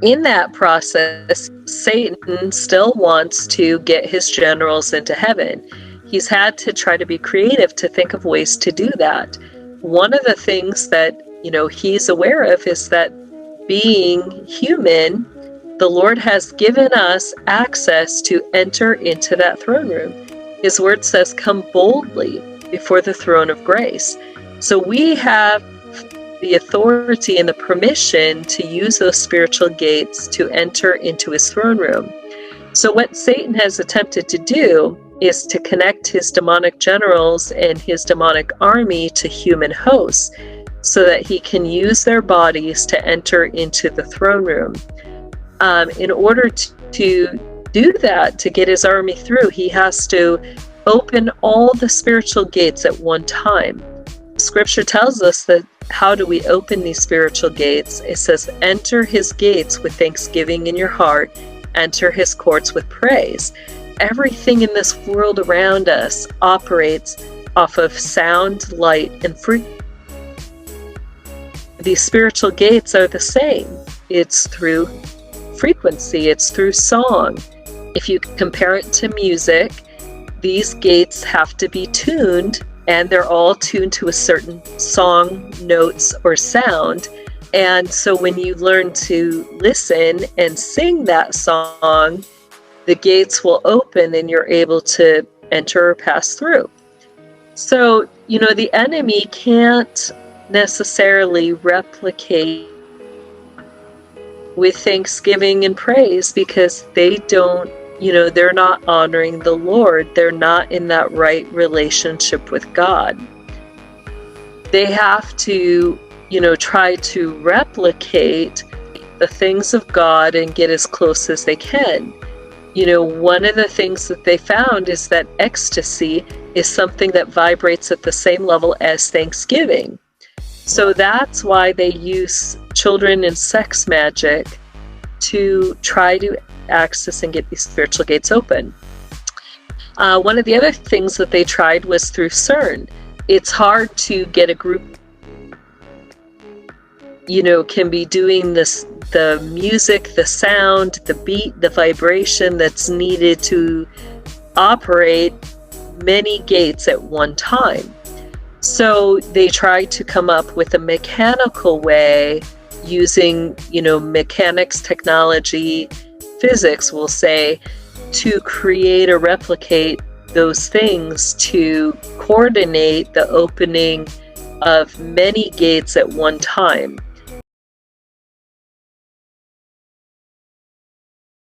In that process, Satan still wants to get his generals into heaven. He's had to try to be creative to think of ways to do that. One of the things that, he's aware of is that being human, the Lord has given us access to enter into that throne room. His word says, come boldly before the throne of grace. So we have the authority and the permission to use those spiritual gates to enter into his throne room. So what Satan has attempted to do is to connect his demonic generals and his demonic army to human hosts so that he can use their bodies to enter into the throne room. In order to do that, to get his army through, he has to open all the spiritual gates at one time. Scripture tells us that how do we open these spiritual gates? It says, enter his gates with thanksgiving in your heart, enter his courts with praise. Everything in this world around us operates off of sound, light, and frequency. These spiritual gates are the same. It's through frequency, it's through song. If you compare it to music, these gates have to be tuned, and they're all tuned to a certain song, notes, or sound. And so when you learn to listen and sing that song, the gates will open and you're able to enter or pass through. So, the enemy can't necessarily replicate with thanksgiving and praise because they don't, they're not honoring the Lord. They're not in that right relationship with God. They have to, try to replicate the things of God and get as close as they can. One of the things that they found is that ecstasy is something that vibrates at the same level as thanksgiving. So that's why they use children and sex magic to try to access and get these spiritual gates open. One of the other things that they tried was through Cern. It's hard to get a group, can be doing this, the music, the sound, the beat, the vibration that's needed to operate many gates at one time. So they tried to come up with a mechanical way using, mechanics, technology, physics, we'll say, to create or replicate those things to coordinate the opening of many gates at one time.